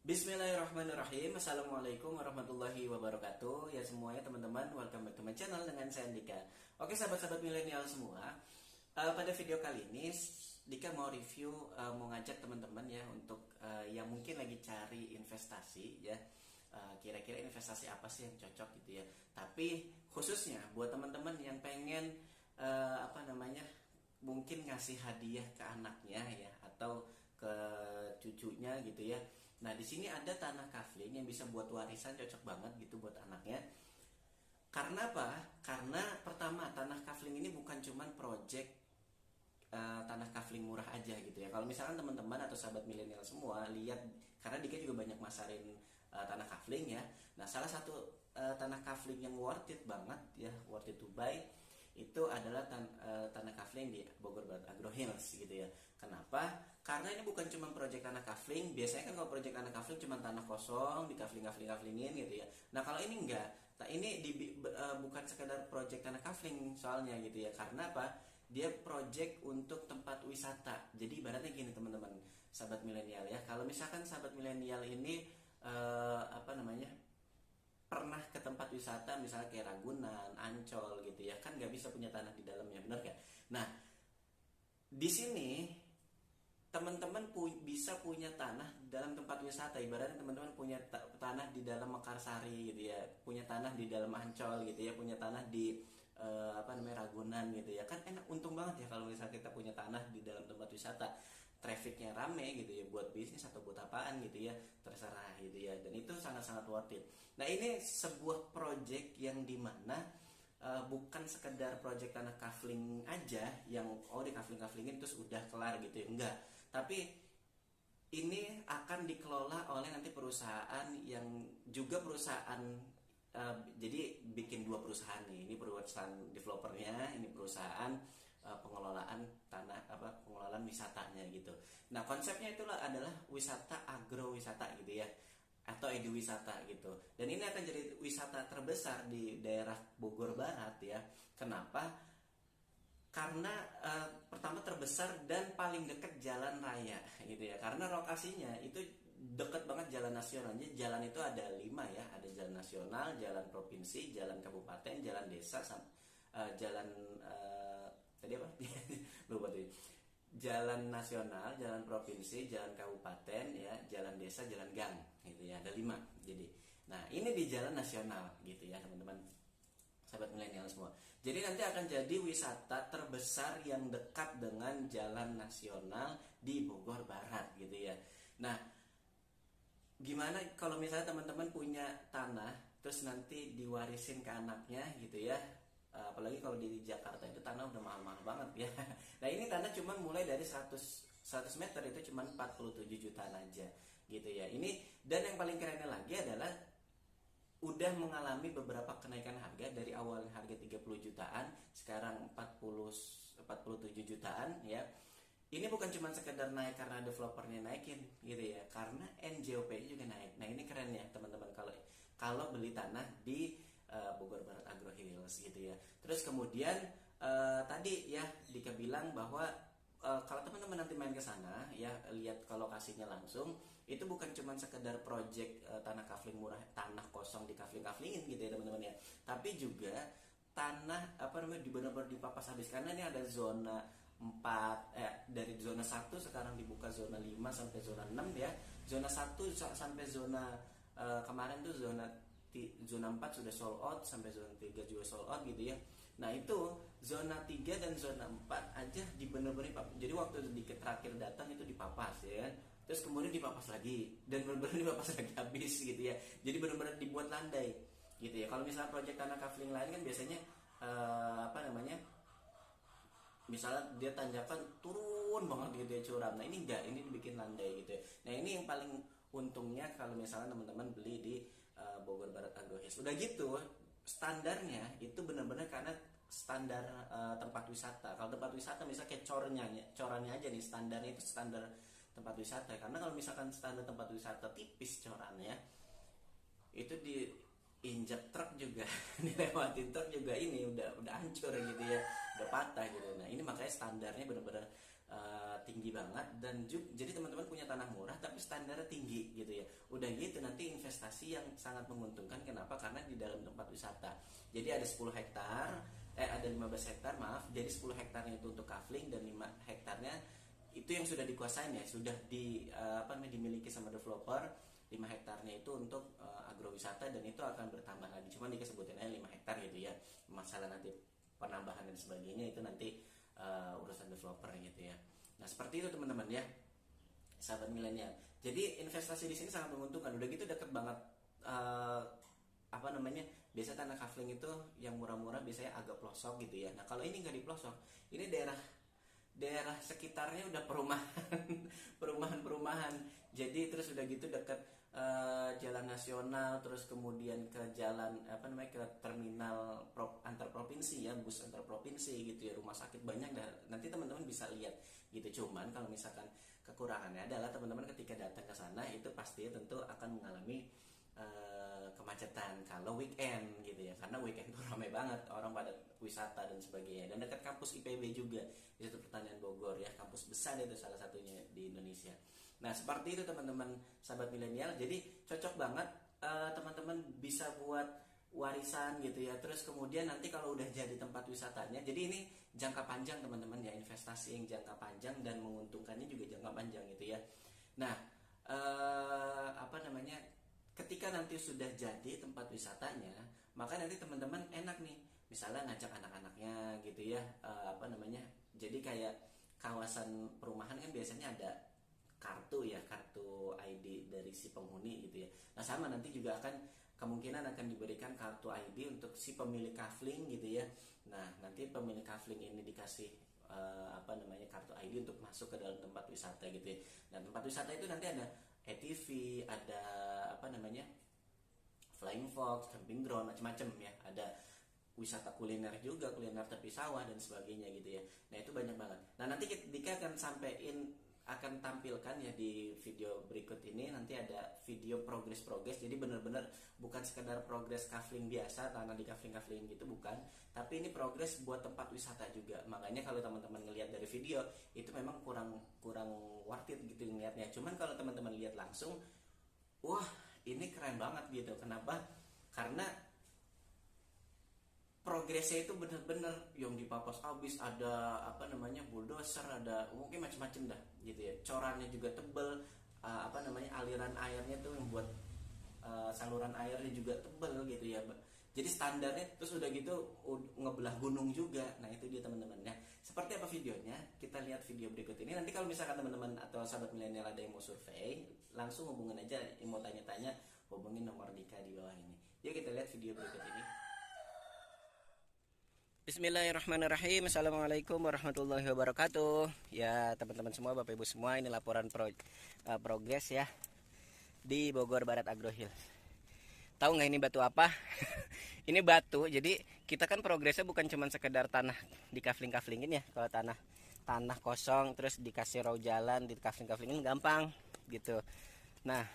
Bismillahirrahmanirrahim. Assalamualaikum warahmatullahi wabarakatuh. Ya semuanya teman-teman, welcome back to my channel dengan saya Andika. Oke sahabat-sahabat milenial semua, pada video kali ini Dika mau review, mau ngajak teman-teman ya untuk yang mungkin lagi cari investasi ya. Kira-kira investasi apa sih yang cocok gitu ya. Tapi khususnya buat teman-teman yang pengen mungkin ngasih hadiah ke anaknya ya atau ke cucunya gitu ya. Nah, di sini ada tanah kafling yang bisa buat warisan, cocok banget gitu buat anaknya. Karena apa? Karena pertama, tanah kafling ini bukan cuman project tanah kafling murah aja gitu ya. Kalau misalkan teman-teman atau sahabat milenial semua lihat, karena Dika juga banyak masarin tanah kafling ya. Nah, salah satu tanah kafling yang worth it banget ya, worth it to buy itu adalah tanah kafling di Bogor Barat Agro Hills gitu ya. Kenapa? Karena ini bukan cuma proyek tanah kafling. Biasanya kan kalau proyek tanah kafling cuma tanah kosong di kaflingin gitu ya. Nah kalau ini enggak. Nah ini bukan sekedar proyek tanah kafling soalnya gitu ya. Karena apa? Dia proyek untuk tempat wisata. Jadi ibaratnya gini teman-teman, sahabat milenial ya. Kalau misalkan sahabat milenial ini pernah ke tempat wisata misalnya kayak Ragunan, Ancol gitu ya, kan nggak bisa punya tanah di dalamnya, benar gak? Nah, di sini teman-teman bisa punya tanah dalam tempat wisata. Ibaratnya teman-teman punya tanah di dalam Mekarsari gitu ya, punya tanah di dalam Ancol gitu ya, punya tanah di Ragunan gitu ya. Kan enak, untung banget ya kalau misalnya kita punya tanah di dalam tempat wisata. Trafficnya rame gitu ya, buat bisnis atau buat apaan gitu ya, terserah gitu ya. Dan itu sangat-sangat worth it. Nah ini sebuah project yang dimana bukan sekedar project tanah kafling aja yang di kaflingin terus udah kelar gitu ya, enggak. Tapi ini akan dikelola oleh nanti perusahaan yang juga perusahaan, jadi bikin dua perusahaan nih. Ini perusahaan developernya, ini perusahaan pengelolaan tanah, pengelolaan wisatanya gitu. Nah konsepnya itulah adalah wisata agrowisata gitu ya, atau eduwisata gitu. Dan ini akan jadi wisata terbesar di daerah Bogor Barat ya. Kenapa? Karena pertama terbesar dan paling dekat jalan raya gitu ya. Karena lokasinya itu dekat banget jalan nasional. Jadi jalan itu ada 5 ya, ada jalan nasional, jalan provinsi, jalan kabupaten, jalan desa, jalan tadi apa? Lupa tuh. Jalan nasional, jalan provinsi, jalan kabupaten ya, jalan desa, jalan gang gitu ya. Ada 5. Jadi, nah ini di jalan nasional gitu ya teman-teman, sahabat milenial semua. Jadi nanti akan jadi wisata terbesar yang dekat dengan jalan nasional di Bogor Barat gitu ya. Nah, gimana kalau misalnya teman-teman punya tanah terus nanti diwarisin ke anaknya gitu ya. Apalagi kalau di Jakarta itu tanah udah mahal-mahal banget ya. Nah, ini tanah cuma mulai dari 100 meter itu cuma 47 jutaan aja gitu ya. Ini, dan yang paling kerennya lagi adalah udah mengalami beberapa kenaikan harga. Dari awal harga 30 jutaan sekarang 47 jutaan ya. Ini bukan cuma sekedar naik karena developernya naikin gitu ya, karena NJOP juga naik. Nah ini keren ya teman-teman, kalau beli tanah di Bogor Barat Agro Hills gitu ya. Terus kemudian tadi ya Dika bilang bahwa kalau teman-teman nanti main ke sana ya, lihat ke lokasinya langsung, itu bukan cuma sekedar project tanah kafling murah, tanah kosong di kaflingin gitu ya teman-teman ya, tapi juga tanah benar-benar dipapas habis. Karena ini ada zona 4, dari zona 1 sekarang dibuka zona 5 sampai zona 6 ya. Zona 1 sampai zona kemarin tuh zona 4 sudah sold out, sampai zona 3 juga sold out gitu ya. Nah itu zona 3 dan zona 4 aja bener-bener jadi waktu di terakhir datang itu dipapas ya kan. Terus kemudian dipapas lagi dan bener-bener dipapas lagi habis gitu ya. Jadi bener-bener dibuat landai gitu ya. Kalau misalnya proyek tanah kafling lain kan biasanya misalnya dia tanjakan turun banget gitu ya, curam. Nah ini enggak, ini dibikin landai gitu ya. Nah ini yang paling untungnya kalau misalnya teman-teman beli di Bogor Barat Agro Hills. Udah gitu standarnya itu benar-benar karena standar tempat wisata. Kalau tempat wisata misalnya kayak corannya aja nih, standarnya itu standar tempat wisata. Karena kalau misalkan standar tempat wisata tipis corannya, itu diinjak truk juga dilewatin truk juga ini udah hancur gitu ya, udah patah gitu. Nah ini makanya standarnya benar-benar tinggi banget, dan jadi teman-teman punya tanah murah tapi standarnya tinggi gitu ya. Udah gitu nanti investasi yang sangat menguntungkan. Kenapa? Karena di dalam tempat wisata. Jadi ada 10 hektar, ada 15 hektar maaf. Jadi 10 hektarnya itu untuk kafling, dan 5 hektarnya itu yang sudah dikuasain ya, sudah dimiliki sama developer. 5 hektarnya itu untuk agrowisata, dan itu akan bertambah lagi. Cuman dikesebutinnya 5 hektar gitu ya. Masalah nanti penambahan dan sebagainya itu nanti urusan developer gitu ya. Nah seperti itu teman-teman ya, sahabat milenial. Jadi investasi di sini sangat menguntungkan. Udah gitu deket banget biasa tanah kafling itu yang murah-murah biasanya agak pelosok gitu ya. Nah kalau ini nggak di pelosok, ini daerah sekitarnya udah perumahan. Jadi terus udah gitu deket jalan nasional, terus kemudian ke jalan ke terminal antar provinsi ya, bus antar provinsi gitu ya, rumah sakit banyak. Dan nanti teman-teman bisa lihat gitu. Cuman kalau misalkan kekurangannya adalah teman-teman ketika datang ke sana itu pasti tentu akan mengalami kemacetan kalau weekend gitu ya, karena weekend tuh ramai banget, orang pada wisata dan sebagainya. Dan dekat kampus IPB juga, Institut Pertanian Bogor ya, kampus besar itu salah satunya di Indonesia. Nah seperti itu teman-teman sahabat milenial. Jadi cocok banget teman-teman bisa buat warisan gitu ya. Terus kemudian nanti kalau udah jadi tempat wisatanya, jadi ini jangka panjang teman-teman ya, investasi yang jangka panjang dan menguntungkannya juga jangka panjang gitu ya. Nah ketika nanti sudah jadi tempat wisatanya, maka nanti teman-teman enak nih, misalnya ngajak anak-anaknya gitu ya, jadi kayak kawasan perumahan kan biasanya ada kartu ya, kartu ID dari si penghuni gitu ya. Nah sama nanti juga kemungkinan akan diberikan kartu ID untuk si pemilik kafling gitu ya. Nah nanti pemilik kafling ini dikasih kartu ID untuk masuk ke dalam tempat wisata gitu ya. Nah tempat wisata itu nanti ada ATV, ada Flying Fox, camping ground, macam-macam ya. Ada wisata kuliner juga, kuliner tepi sawah dan sebagainya gitu ya. Nah itu banyak banget. Nah nanti Dika akan tampilkan ya di video berikut ini, nanti ada video progres. Jadi benar-benar bukan sekedar progres kafling biasa, tanah di kafling gitu, bukan, tapi ini progres buat tempat wisata juga. Makanya kalau teman-teman ngelihat dari video itu memang kurang worth it gitu ngelihatnya. Cuman kalau teman-teman lihat langsung, wah ini keren banget gitu. Kenapa? Karena progresnya itu bener-bener yang dipapas habis, ada bulldozer, ada mungkin macam-macam dah gitu ya. Corannya juga tebel, aliran airnya tuh yang buat saluran airnya juga tebel gitu ya. Jadi standarnya, terus udah gitu ngebelah gunung juga. Nah itu dia teman-teman ya. Seperti apa videonya? Kita lihat video berikut ini. Nanti kalau misalkan teman-teman atau sahabat milenial ada yang mau survei, langsung hubungin aja, yang mau tanya-tanya hubungin nomor Dika di bawah ini. Yuk kita lihat video berikut ini. Bismillahirrahmanirrahim. Assalamualaikum warahmatullahi wabarakatuh. Ya teman-teman semua, Bapak Ibu semua, ini laporan progres ya di Bogor Barat Agrohill. Tahu nggak ini batu apa? Ini batu. Jadi kita kan progresnya bukan cuma sekedar tanah di kafling-kaflingin ya. Kalau tanah kosong terus dikasih raw jalan, di kafling-kaflingin gampang gitu. Nah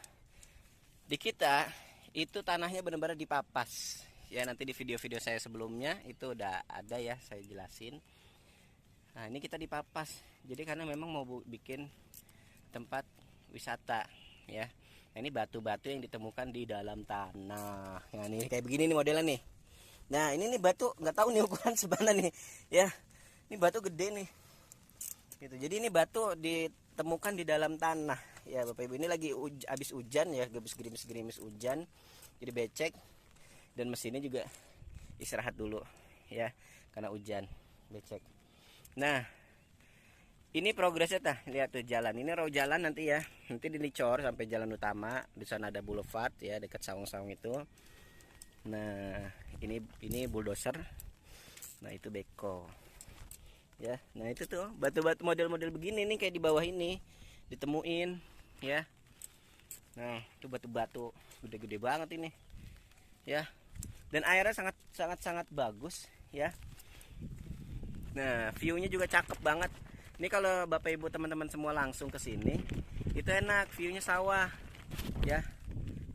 di kita itu tanahnya benar-benar dipapas. Ya nanti di video-video saya sebelumnya itu udah ada ya, saya jelasin. Nah ini kita dipapas, jadi karena memang mau bikin tempat wisata ya. Nah ini batu-batu yang ditemukan di dalam tanah. Nah ini kayak begini nih modelnya nih. Nah ini nih batu, nggak tahu nih ukuran sebana nih ya. Ini batu gede nih gitu. Jadi ini batu ditemukan di dalam tanah ya Bapak Ibu. Ini lagi habis hujan ya, habis gerimis-gerimis hujan, jadi becek. Dan mesinnya juga istirahat dulu ya, karena hujan becek. Nah ini progresnya lihat tuh jalan, ini raw jalan nanti ya, nanti dilicor sampai jalan utama. Di sana ada boulevard ya, dekat saung-saung itu. Nah ini bulldozer, nah itu beko ya. Nah itu tuh batu-batu model-model begini nih, kayak di bawah ini ditemuin ya. Nah itu batu-batu gede-gede banget ini ya, dan airnya sangat bagus ya. Nah viewnya juga cakep banget. Ini kalau Bapak Ibu teman-teman semua langsung ke sini itu enak, viewnya sawah ya.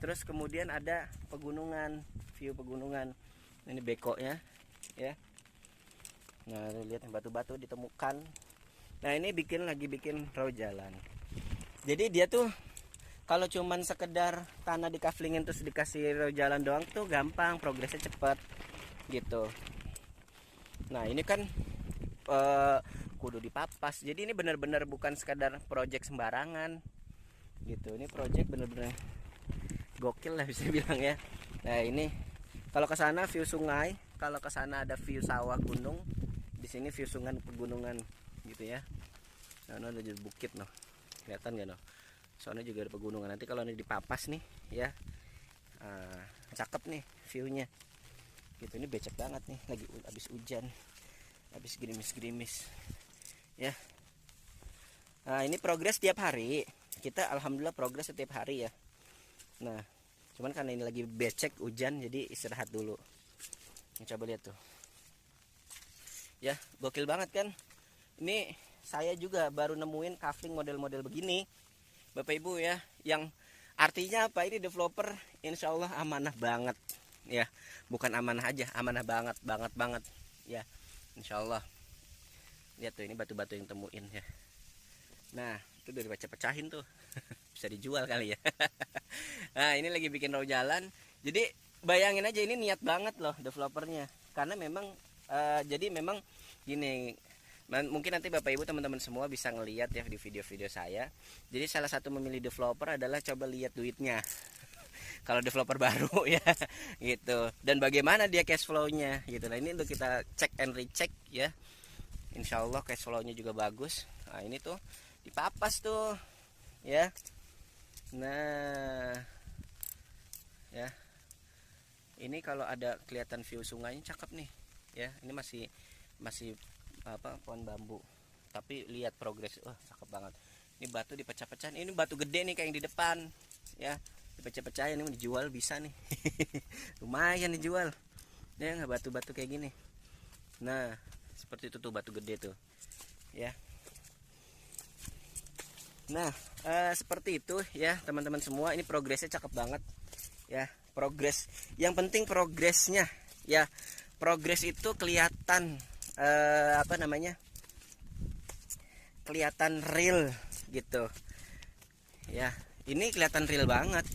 Terus kemudian ada pegunungan, view pegunungan. Ini beko ya. Nah lihat batu-batu ditemukan Nah ini lagi bikin road jalan. Jadi dia tuh kalau cuman sekedar tanah dikaflingin terus dikasih road jalan doang tuh gampang, progresnya cepet gitu. Nah ini kan kudu dipapas. Jadi ini benar-benar bukan sekadar project sembarangan gitu. Ini project bener-bener gokil lah bisa bilang ya. Nah ini kalau ke sana view sungai, kalau ke sana ada view sawah gunung, di sini view sungai pegunungan gitu ya. Nah ada jadi bukit noh, kelihatan gak noh? Soalnya juga ada pegunungan. Nanti kalau ini dipapas nih ya, cakep nih viewnya. Gitu ini becek banget nih, lagi habis hujan, habis gerimis-gerimis ya. Nah ini progres tiap hari, kita alhamdulillah progres setiap hari ya. Nah cuman karena ini lagi becek hujan jadi istirahat dulu. Coba lihat tuh ya, gokil banget kan. Ini saya juga baru nemuin kafling model-model begini Bapak Ibu ya, yang artinya apa, ini developer insya Allah amanah banget ya, bukan amanah aja, amanah banget banget ya, insya Allah. Lihat tuh ini batu-batu yang temuin ya. Nah itu udah dipecah-pecahin tuh bisa dijual kali ya. Nah ini lagi bikin road jalan. Jadi bayangin aja, ini niat banget loh developernya, karena memang jadi memang gini, mungkin nanti Bapak Ibu teman-teman semua bisa ngelihat ya di video-video saya. Jadi salah satu memilih developer adalah coba lihat duitnya. Kalau developer baru ya gitu, dan bagaimana dia cash flow-nya gitu. Nah ini untuk kita cek and recheck ya. Insya Allah cash flow-nya juga bagus. Nah ini tuh dipapas tuh ya. Nah ya, ini kalau ada kelihatan view sungainya cakep nih ya. Ini masih apa, pohon bambu, tapi lihat progres, wah cakep banget. Ini batu dipecah-pecahin, ini batu gede nih kayak yang di depan ya, dipecah-pecahin, ini dijual bisa nih. Lumayan dijual ya, nggak batu-batu kayak gini. Nah seperti itu tuh batu gede tuh ya. Nah seperti itu ya teman-teman semua, ini progresnya cakep banget ya. Progres yang penting progresnya ya, progres itu kelihatan apa namanya, kelihatan real gitu ya. Ini kelihatan real banget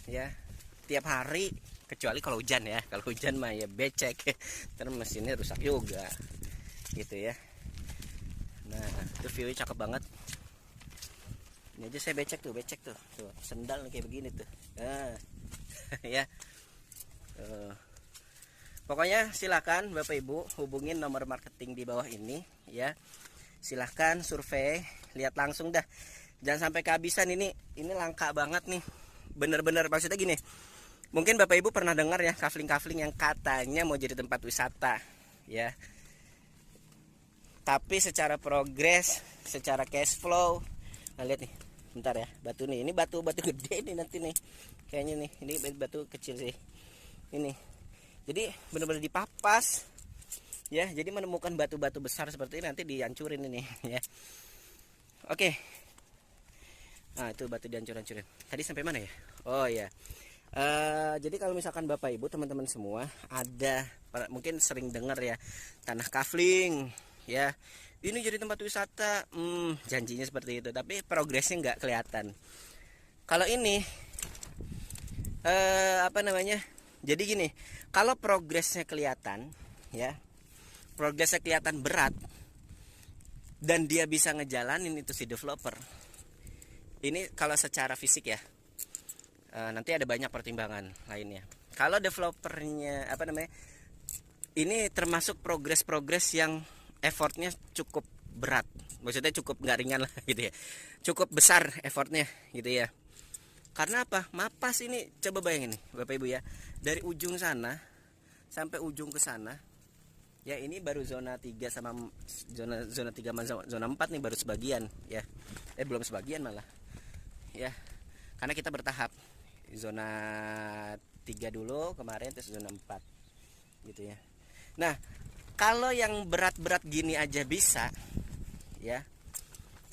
ya, tiap hari, kecuali kalau hujan ya. Kalau hujan mah ya becek, terus mesinnya rusak juga gitu ya. Nah itu view cakep banget. Ini aja saya becek tuh sendal kayak begini tuh. Nah ya pokoknya silakan Bapak Ibu hubungin nomor marketing di bawah ini ya. Silahkan survei, lihat langsung dah, jangan sampai kehabisan. Ini langka banget nih, bener-bener. Maksudnya gini, mungkin Bapak Ibu pernah dengar ya kafling-kafling yang katanya mau jadi tempat wisata ya, tapi secara progres, secara cash flow, nah lihat nih, bentar ya, batu nih, ini batu gede nih nanti nih kayaknya nih, ini batu kecil sih ini. Jadi benar-benar dipapas ya, jadi menemukan batu-batu besar seperti ini nanti dihancurin ini ya. Oke. Nah itu batu dihancur-hancurin. Tadi sampai mana ya? Oh ya. Jadi kalau misalkan Bapak Ibu teman-teman semua ada, mungkin sering dengar ya, tanah kafling ya, ini jadi tempat wisata, janjinya seperti itu, tapi progresnya nggak kelihatan. Kalau ini apa namanya, jadi gini, kalau progresnya kelihatan ya, progresnya kelihatan berat, dan dia bisa ngejalanin itu si developer ini, kalau secara fisik ya, nanti ada banyak pertimbangan lainnya. Kalau developernya apa namanya, ini termasuk progres yang effortnya cukup berat, maksudnya cukup nggak ringan lah gitu ya, cukup besar effortnya gitu ya. Karena apa? Mapas ini, coba bayangin nih Bapak Ibu ya, dari ujung sana sampai ujung ke sana ya, ini baru zona 3 sama zona 3 sama zona 4 nih, baru sebagian ya. Belum sebagian malah ya, karena kita bertahap, zona 3 dulu kemarin, terus zona 4 gitu ya. Nah kalau yang berat-berat gini aja bisa ya,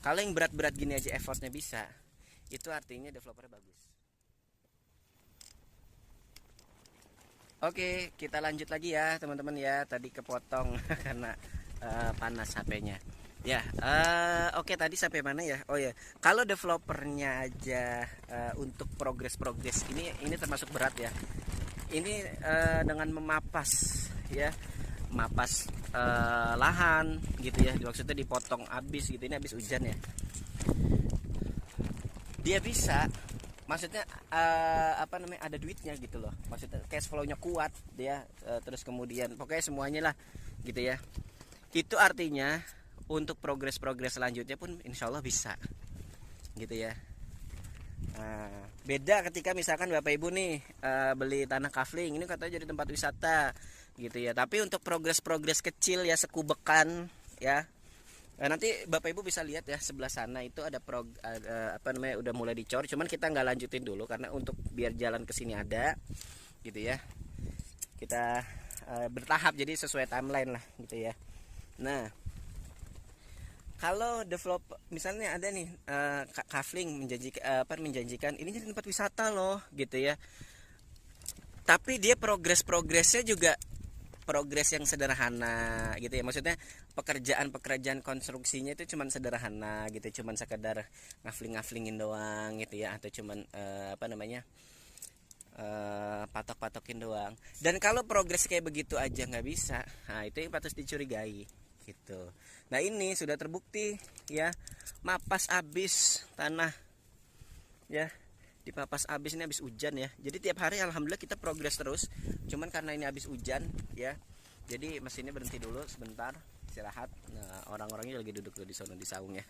kalau yang berat-berat gini aja effortnya bisa, itu artinya developernya bagus. Oke, kita lanjut lagi ya teman-teman ya. Tadi kepotong karena panas HP-nya. Ya, oke tadi sampai mana ya? Oh ya, kalau developernya aja untuk progres ini termasuk berat ya. Ini dengan memapas ya, memapas lahan gitu ya. Maksudnya dipotong habis gitu. Ini habis hujan ya. Dia bisa, maksudnya apa namanya, ada duitnya gitu loh. Maksudnya cash flow-nya kuat dia, terus kemudian pokoknya semuanya lah gitu ya. Itu artinya untuk progres-progres selanjutnya pun insya Allah bisa gitu ya. Nah, beda ketika misalkan Bapak Ibu nih beli tanah kafling, ini katanya jadi tempat wisata gitu ya. Tapi untuk progres-progres kecil ya, sekubekan ya. Nanti Bapak Ibu bisa lihat ya, sebelah sana itu ada apa namanya, udah mulai dicor. Cuman kita nggak lanjutin dulu karena untuk biar jalan ke sini ada gitu ya. Kita bertahap jadi sesuai timeline lah gitu ya. Nah, kalau develop misalnya ada nih kafling menjanjikan ini jadi tempat wisata loh gitu ya. Tapi dia progresnya juga progres yang sederhana gitu ya. Maksudnya pekerjaan konstruksinya itu cuman sederhana gitu, cuman sekedar ngaflingin doang gitu ya, atau cuman apa namanya, patok-patokin doang. Dan kalau progres kayak begitu aja nggak bisa, nah itu yang patut dicurigai gitu. Nah ini sudah terbukti ya, mapas abis tanah ya, dipapas abis. Ini habis hujan ya, jadi tiap hari alhamdulillah kita progres terus. Cuman karena ini habis hujan ya, jadi mesinnya berhenti dulu sebentar istirahat. Nah orang-orangnya lagi duduk di sana di saung ya.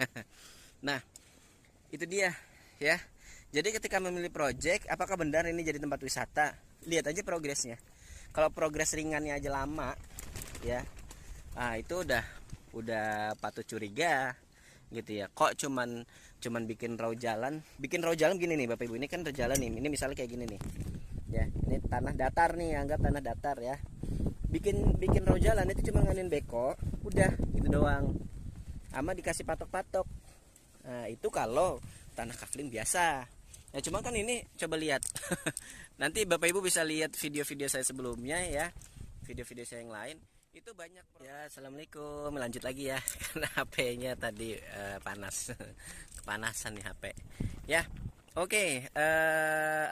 Nah itu dia ya. Jadi ketika memilih project, apakah benar ini jadi tempat wisata, lihat aja progresnya. Kalau progres ringannya aja lama ya, ah itu udah patut curiga gitu ya. Kok cuman bikin row jalan gini nih Bapak Ibu. Ini kan jalan nih, ini misalnya kayak gini nih ya, ini tanah datar nih, anggap tanah datar ya. Bikin row jalan itu cuma nganin beko, udah gitu doang, sama dikasih patok-patok. Nah itu kalau tanah kafling biasa. Nah cuma kan ini coba lihat nanti Bapak Ibu bisa lihat video-video saya sebelumnya ya, video-video saya yang lain itu banyak ya. Assalamualaikum, lanjut lagi ya karena HP-nya tadi panas kepanasan nih HP ya. Oke,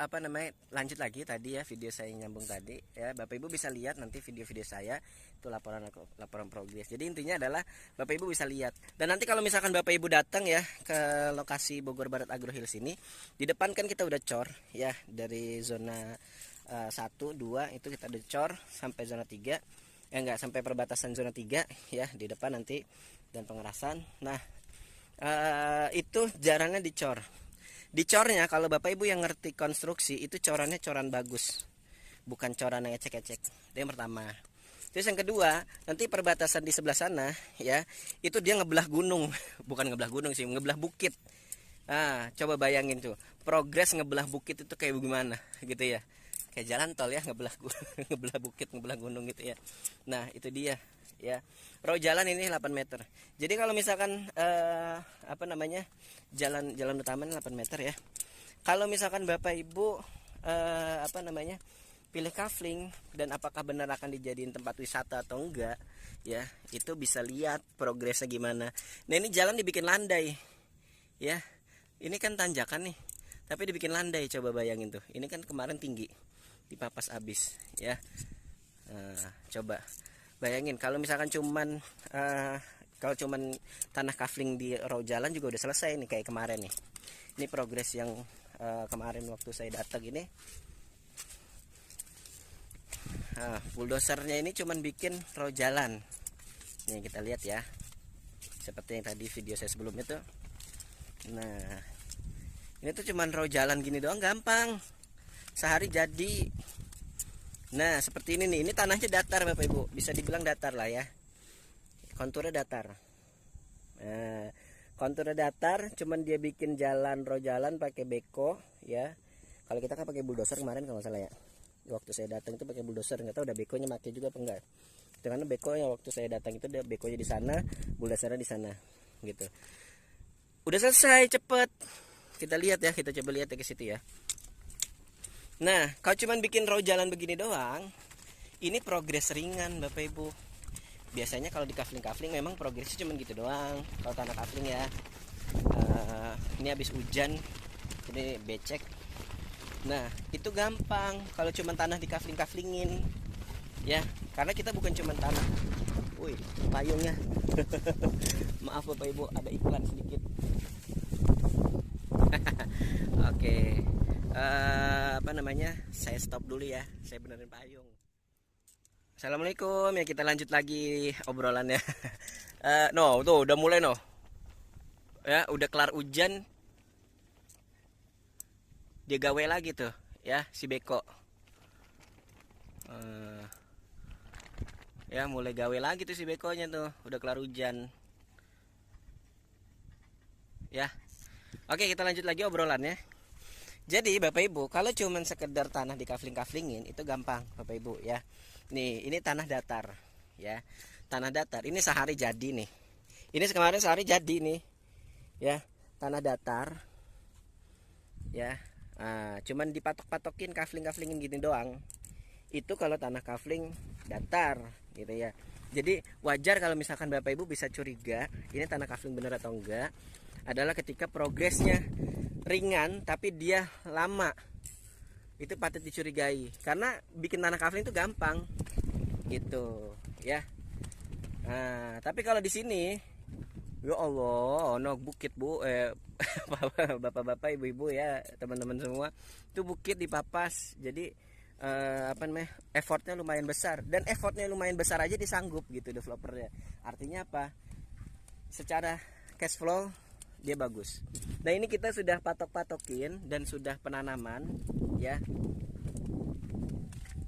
apa namanya, lanjut lagi tadi ya, video saya nyambung tadi ya. Bapak Ibu bisa lihat nanti video-video saya itu laporan progres. Jadi intinya adalah Bapak Ibu bisa lihat. Dan nanti kalau misalkan Bapak Ibu datang ya ke lokasi Bogor Barat Agro Hills ini, di depan kan kita udah cor ya, dari zona 1, 2 itu kita udah cor sampai zona 3. Enggak, sampai perbatasan zona 3 ya di depan nanti, dan pengerasan. Nah, itu jarannya dicor. Dicornya kalau Bapak Ibu yang ngerti konstruksi itu corannya coran bagus, bukan coran yang ecek-ecek. Itu yang pertama. Terus yang kedua, nanti perbatasan di sebelah sana ya, itu dia ngebelah gunung, bukan ngebelah gunung sih, ngebelah bukit. Nah, coba bayangin tuh, progres ngebelah bukit itu kayak gimana gitu ya. Kayak jalan tol ya, ngebelah ngebelah bukit, ngebelah gunung gitu ya. Nah, itu dia ya. Row jalan ini 8 meter. Jadi kalau misalkan apa namanya, jalan utama ini 8 meter ya. Kalau misalkan Bapak Ibu apa namanya, pilih kafling dan apakah benar akan dijadiin tempat wisata atau enggak ya, itu bisa lihat progresnya gimana. Nah ini jalan dibikin landai ya, ini kan tanjakan nih tapi dibikin landai. Coba bayangin tuh, ini kan kemarin tinggi, dipapas abis ya. Coba bayangin kalau misalkan cuman tanah kafling di row jalan juga udah selesai nih kayak kemarin nih. Ini progres yang kemarin waktu saya datang ini. Bulldosernya ini cuman bikin row jalan. Nih kita lihat ya, seperti yang tadi video saya sebelumnya tuh. Nah ini tuh cuman row jalan gini doang, gampang, sehari jadi. Nah seperti ini nih, ini tanahnya datar Bapak Ibu, bisa dibilang datar lah ya, konturnya datar. Nah konturnya datar, cuman dia bikin jalan, row jalan pakai beko ya. Kalau kita kan pakai bulldozer kemarin kalau nggak salah ya, waktu saya datang itu pakai bulldozer, nggak tahu udah bekonya pakai juga apa enggak. Karena beko yang waktu saya datang itu ada bekonya di sana, bulldozernya di sana gitu. Udah selesai cepet. Kita lihat ya, kita coba lihat ya ke situ ya. Nah kalau cuman bikin row jalan begini doang, ini progres ringan Bapak Ibu. biasanya kalau di kafling memang progresnya cuma gitu doang kalau tanah kafling ya. Ini habis hujan ini becek. Nah itu gampang kalau cuma tanah di kaflingin ya, karena kita bukan cuma tanah. Wih, payungnya. Maaf Bapak Ibu, ada iklan sedikit. Oke. Apa namanya? Saya stop dulu ya. Saya benerin payung. Assalamualaikum ya, kita lanjut lagi obrolannya. No, tuh udah mulai no. Ya, udah kelar hujan. Dia gawe lagi tuh, ya si Beko. Ya mulai gawe lagi tuh si Bekonya tuh, udah kelar hujan. Ya. Oke, kita lanjut lagi obrolannya. Jadi Bapak Ibu, kalau cuman sekedar tanah di kaflingin itu gampang Bapak Ibu ya. Nih, ini tanah datar ya. Tanah datar. Ini sehari jadi nih. Ini kemarin sehari jadi nih. Ya, tanah datar. Ya. Nah, cuman dipatok-patokin kaflingin gini doang. Itu kalau tanah kafling datar gitu ya. Jadi wajar kalau misalkan Bapak Ibu bisa curiga ini tanah kafling bener atau enggak, adalah ketika progresnya ringan tapi dia lama. Itu patut dicurigai, karena bikin tanah kafling itu gampang gitu ya. Nah, tapi kalau di sini ya Allah, no bukit Bu, bapak-bapak, ibu-ibu ya, teman-teman semua, itu bukit dipapas. Jadi apa namanya, effortnya lumayan besar, dan effortnya lumayan besar aja disanggup gitu developernya. Artinya apa? Secara cash flow dia bagus. Nah ini kita sudah patok-patokin dan sudah penanaman ya.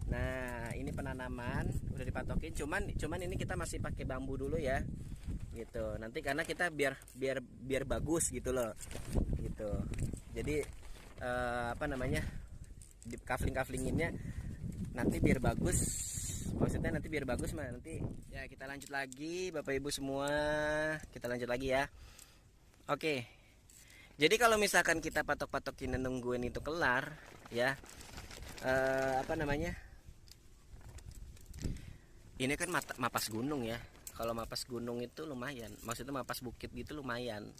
Nah ini penanaman udah dipatokin, cuman ini kita masih pakai bambu dulu ya gitu. Nanti karena kita biar bagus gitu loh gitu. Jadi apa namanya, di kaflinginnya nanti biar bagus, maksudnya nanti biar bagus mah nanti ya. Kita lanjut lagi Bapak Ibu semua, kita lanjut lagi ya. Oke, jadi kalau misalkan kita patok-patokin dan nungguin itu kelar ya, apa namanya, ini kan mapas gunung ya. Kalau mapas gunung itu lumayan, maksudnya mapas bukit gitu lumayan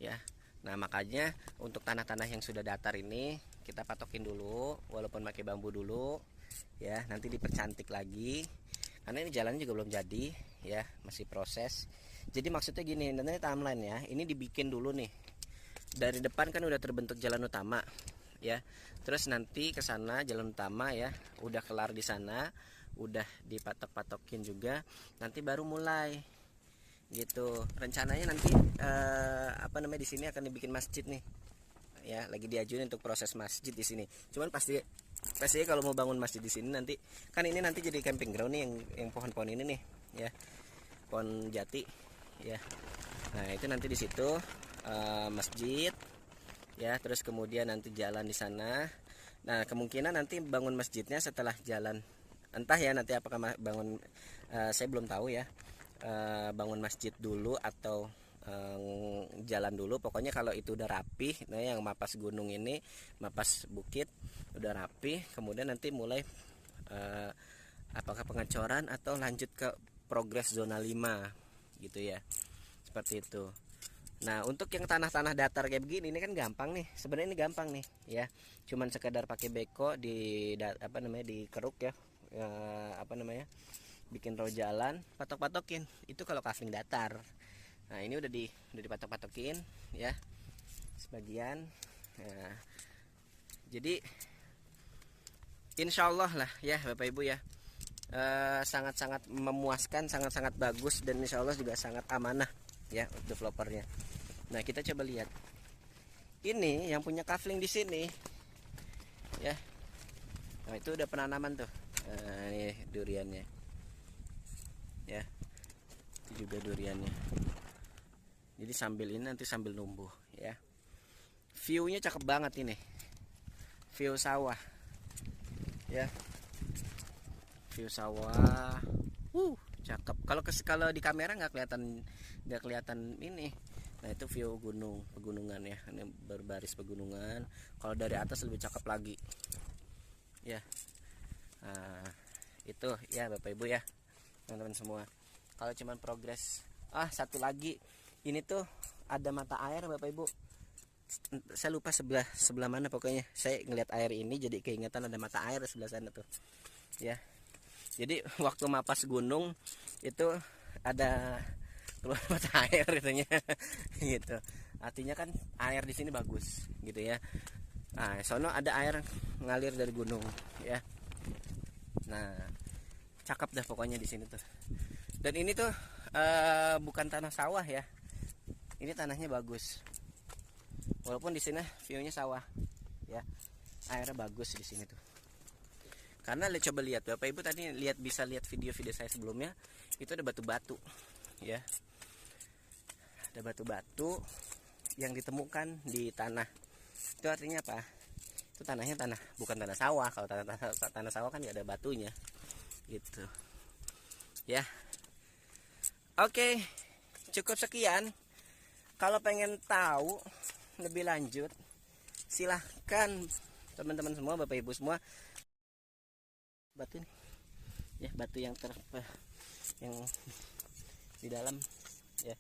ya. Nah makanya untuk tanah-tanah yang sudah datar ini kita patokin dulu, walaupun pakai bambu dulu ya. Nanti dipercantik lagi, karena ini jalannya juga belum jadi ya, masih proses. Jadi maksudnya gini, nanti timeline ya, ini dibikin dulu nih. Dari depan kan udah terbentuk jalan utama ya, terus nanti ke sana jalan utama ya, udah kelar di sana, udah dipatok-patokin juga, nanti baru mulai gitu. Rencananya nanti apa namanya, di sini akan dibikin masjid nih ya, lagi diajuin untuk proses masjid di sini. Cuman pasti kalau mau bangun masjid di sini nanti kan, ini nanti jadi camping ground nih, yang pohon-pohon ini nih ya, pohon jati ya. Nah itu nanti di situ masjid ya, terus kemudian nanti jalan di sana. Nah kemungkinan nanti bangun masjidnya setelah jalan, entah ya nanti apakah bangun, saya belum tahu ya, bangun masjid dulu atau jalan dulu. Pokoknya kalau itu udah rapi, nah yang mapas gunung ini, mapas bukit udah rapi, kemudian nanti mulai apakah pengecoran atau lanjut ke progres zona 5 gitu ya, seperti itu. Nah untuk yang tanah-tanah datar kayak begini ini kan gampang nih, sebenarnya ini gampang nih ya, cuman sekedar pakai beko di apa namanya, dikeruk ya, apa namanya, bikin row jalan, patok-patokin. Itu kalau kafling datar. Nah ini udah dipatok-patokin ya sebagian. Nah, jadi insya Allah lah ya Bapak Ibu ya, sangat-sangat memuaskan, sangat-sangat bagus, dan insya Allah juga sangat amanah ya untuk developernya. Nah kita coba lihat, ini yang punya kafling di sini ya. Nah itu udah penanaman tuh. Nah, ini duriannya ya, itu juga duriannya. Jadi sambil ini nanti sambil numbuh ya. Viewnya cakep banget ini, view sawah ya, view sawah. Cakep. Kalau di kamera nggak kelihatan ini. Nah itu view pegunungan ya, ini berbaris pegunungan. Kalau dari atas lebih cakep lagi ya. Nah itu ya Bapak Ibu ya, teman-teman semua. Kalau cuman progres. Satu lagi, ini tuh ada mata air Bapak Ibu. Saya lupa sebelah mana, pokoknya saya ngeliat air ini jadi keingetan ada mata air sebelah sana tuh ya. Jadi waktu mapas gunung itu ada keluar mata air katanya gitu. Artinya kan air di sini bagus gitu ya. Nah, sono ada air ngalir dari gunung ya. Nah, cakep dah pokoknya di sini tuh. Dan ini tuh bukan tanah sawah ya. Ini tanahnya bagus. Walaupun di sini view-nya sawah ya. Airnya bagus di sini tuh. Karena coba lihat Bapak Ibu tadi bisa lihat video-video saya sebelumnya, itu ada batu-batu ya. Ada batu-batu yang ditemukan di tanah. Itu artinya apa? Itu tanahnya bukan tanah sawah. Kalau tanah sawah kan nggak ada batunya gitu ya. Oke, cukup sekian. Kalau pengen tahu lebih lanjut, silahkan teman-teman semua, Bapak Ibu semua, batu nih ya, batu yang di dalam ya,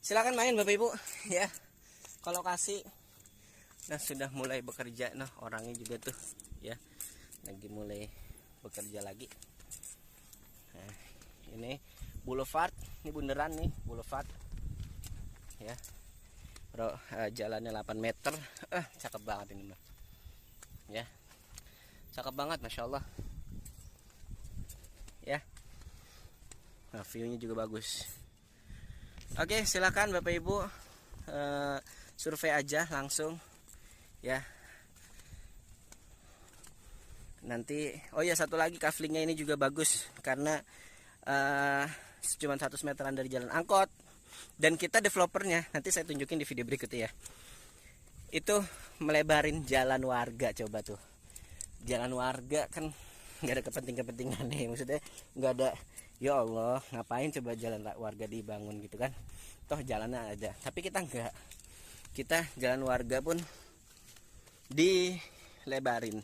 silahkan main Bapak Ibu ya. Kalau kasih nah sudah mulai bekerja, nah orangnya juga tuh ya lagi mulai bekerja lagi. Nah, ini boulevard, ini bundaran nih boulevard ya. Jalannya 8 meter, cakep banget ini mah ya, cakep banget, masya Allah ya. Nah, view-nya juga bagus. Oke, silakan Bapak Ibu survei aja langsung ya. Nanti satu lagi, kaflingnya ini juga bagus karena cuma 100 meteran dari jalan angkot. Dan kita developernya, nanti saya tunjukin di video berikutnya ya, itu melebarin jalan warga. Coba tuh, jalan warga kan nggak ada kepentingan nih, maksudnya nggak ada. Ya Allah, ngapain coba jalan warga dibangun gitu kan, toh jalannya ada. Tapi kita nggak, kita jalan warga pun dilebarin.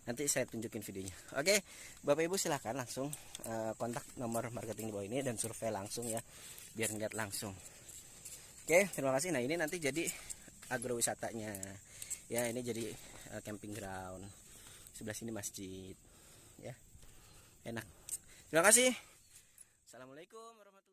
Nanti saya tunjukin videonya. Oke, Bapak Ibu silahkan langsung kontak nomor marketing di bawah ini dan survei langsung ya, biar ngeliat langsung. Oke, terima kasih. Nah, ini nanti jadi agrowisatanya ya, ini jadi camping ground. Sebelah sini masjid ya, enak. Terima kasih. Assalamualaikum warahmatullahi wabarakatuh.